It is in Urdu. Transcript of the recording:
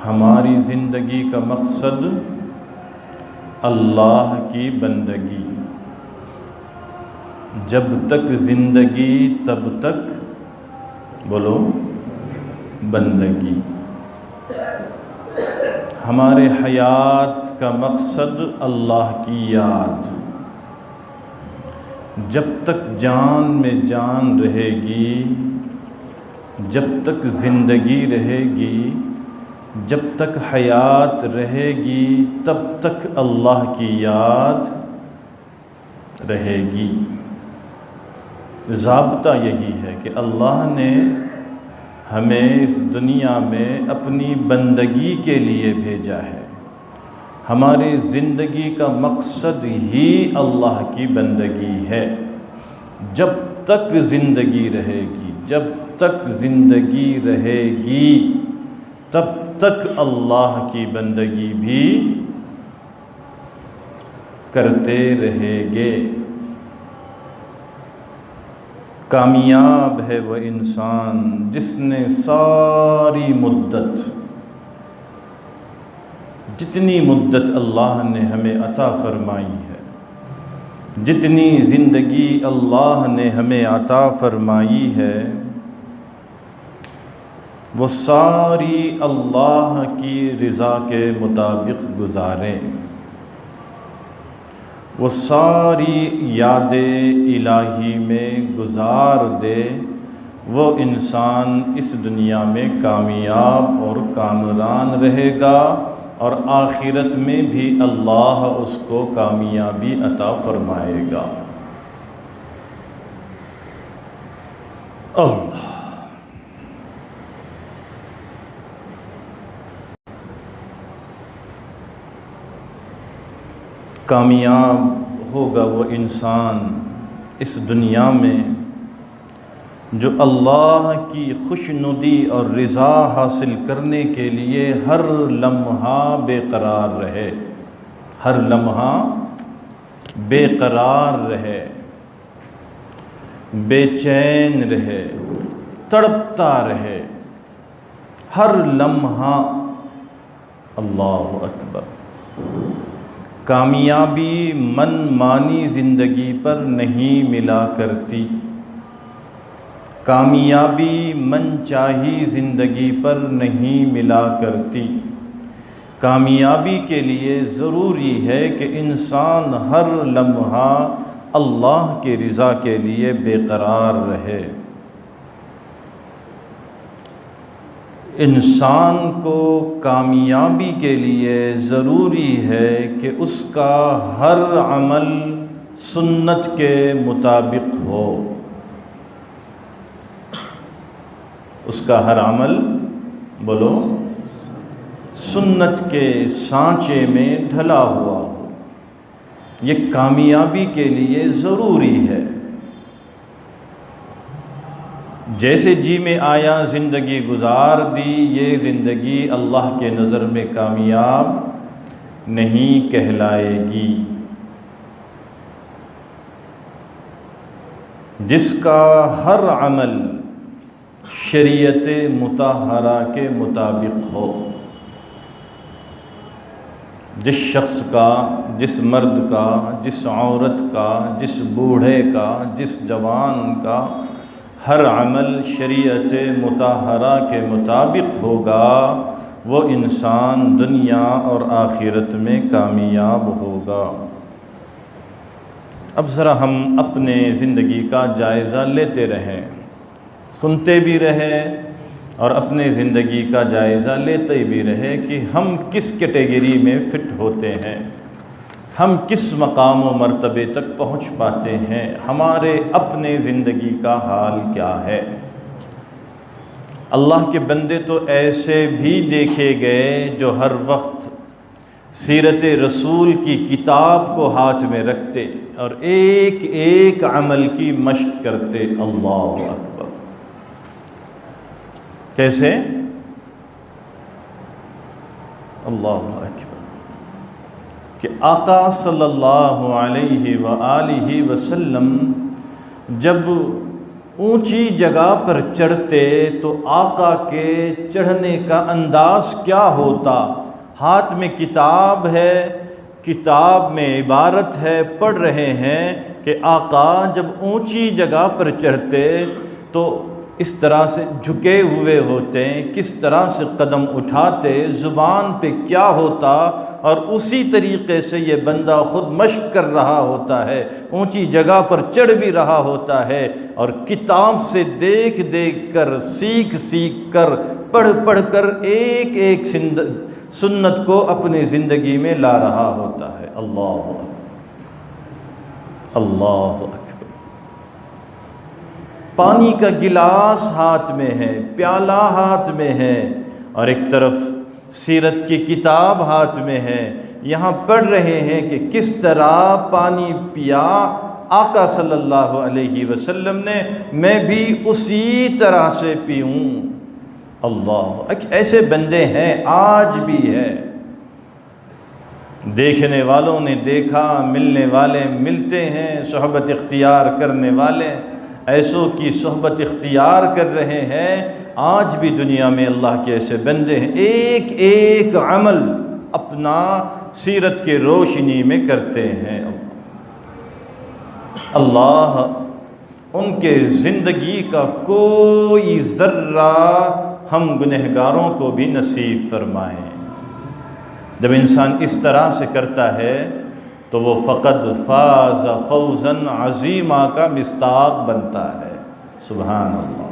ہماری زندگی کا مقصد اللہ کی بندگی، جب تک زندگی تب تک بولو بندگی۔ ہمارے حیات کا مقصد اللہ کی یاد، جب تک جان میں جان رہے گی، جب تک زندگی رہے گی، جب تک حیات رہے گی، تب تک اللہ کی یاد رہے گی۔ ضابطہ یہی ہے کہ اللہ نے ہمیں اس دنیا میں اپنی بندگی کے لیے بھیجا ہے۔ ہماری زندگی کا مقصد ہی اللہ کی بندگی ہے۔ جب تک زندگی رہے گی، جب تک زندگی رہے گی، تب تک اللہ کی بندگی بھی کرتے رہیں گے۔ کامیاب ہے وہ انسان جس نے ساری مدت، جتنی مدت اللہ نے ہمیں عطا فرمائی ہے، جتنی زندگی اللہ نے ہمیں عطا فرمائی ہے، وہ ساری اللہ کی رضا کے مطابق گزاریں، وہ ساری یاد الہی میں گزار دے۔ وہ انسان اس دنیا میں کامیاب اور کامران رہے گا، اور آخرت میں بھی اللہ اس کو کامیابی عطا فرمائے گا۔ اللہ کامیاب ہوگا وہ انسان اس دنیا میں جو اللہ کی خوشنودی اور رضا حاصل کرنے کے لیے ہر لمحہ بے قرار رہے، ہر لمحہ بے قرار رہے، بے چین رہے، تڑپتا رہے، ہر لمحہ۔ اللہ اکبر۔ کامیابی من مانی زندگی پر نہیں ملا کرتی، کامیابی من چاہی زندگی پر نہیں ملا کرتی۔ کامیابی کے لیے ضروری ہے کہ انسان ہر لمحہ اللہ کے رضا کے لیے بے قرار رہے۔ انسان کو کامیابی کے لیے ضروری ہے کہ اس کا ہر عمل سنت کے مطابق ہو، اس کا ہر عمل بولو سنت کے سانچے میں ڈھلا ہوا ہو۔ یہ کامیابی کے لیے ضروری ہے۔ جیسے جی میں آیا زندگی گزار دی، یہ زندگی اللہ کے نظر میں کامیاب نہیں کہلائے گی۔ جس کا ہر عمل شریعت مطہرہ کے مطابق ہو، جس شخص کا، جس مرد کا، جس عورت کا، جس بوڑھے کا، جس جوان کا ہر عمل شریعت مطہرہ کے مطابق ہوگا، وہ انسان دنیا اور آخرت میں کامیاب ہوگا۔ اب ذرا ہم اپنے زندگی کا جائزہ لیتے رہیں، سنتے بھی رہے اور اپنے زندگی کا جائزہ لیتے بھی رہے کہ ہم کس کیٹیگری میں فٹ ہوتے ہیں، ہم کس مقام و مرتبے تک پہنچ پاتے ہیں، ہمارے اپنے زندگی کا حال کیا ہے۔ اللہ کے بندے تو ایسے بھی دیکھے گئے جو ہر وقت سیرت رسول کی کتاب کو ہاتھ میں رکھتے اور ایک ایک عمل کی مشق کرتے۔ اللہ اکبر۔ کیسے؟ اللہ اکبر۔ کہ آقا صلی اللہ علیہ وآلہ وسلم جب اونچی جگہ پر چڑھتے تو آقا کے چڑھنے کا انداز کیا ہوتا؟ ہاتھ میں کتاب ہے، کتاب میں عبارت ہے، پڑھ رہے ہیں کہ آقا جب اونچی جگہ پر چڑھتے تو اس طرح سے جھکے ہوئے ہوتے، کس طرح سے قدم اٹھاتے، زبان پہ کیا ہوتا، اور اسی طریقے سے یہ بندہ خود مشق کر رہا ہوتا ہے، اونچی جگہ پر چڑھ بھی رہا ہوتا ہے، اور کتاب سے دیکھ دیکھ کر، سیکھ سیکھ کر، پڑھ پڑھ کر ایک ایک سنت کو اپنی زندگی میں لا رہا ہوتا ہے۔ اللہ اکبر، اللہ اکبر۔ پانی کا گلاس ہاتھ میں ہے، پیالہ ہاتھ میں ہے، اور ایک طرف سیرت کی کتاب ہاتھ میں ہے، یہاں پڑھ رہے ہیں کہ کس طرح پانی پیا آقا صلی اللہ علیہ وسلم نے، میں بھی اسی طرح سے پیوں۔ اللہ، ایسے بندے ہیں، آج بھی ہے۔ دیکھنے والوں نے دیکھا، ملنے والے ملتے ہیں، صحبت اختیار کرنے والے ایسوں کی صحبت اختیار کر رہے ہیں۔ آج بھی دنیا میں اللہ کے ایسے بندے ہیں، ایک ایک عمل اپنا سیرت کے روشنی میں کرتے ہیں۔ اللہ ان کے زندگی کا کوئی ذرہ ہم گنہگاروں کو بھی نصیب فرمائیں۔ جب انسان اس طرح سے کرتا ہے تو وہ فقد فاز فوزا عظیما کا مصداق بنتا ہے۔ سبحان اللہ۔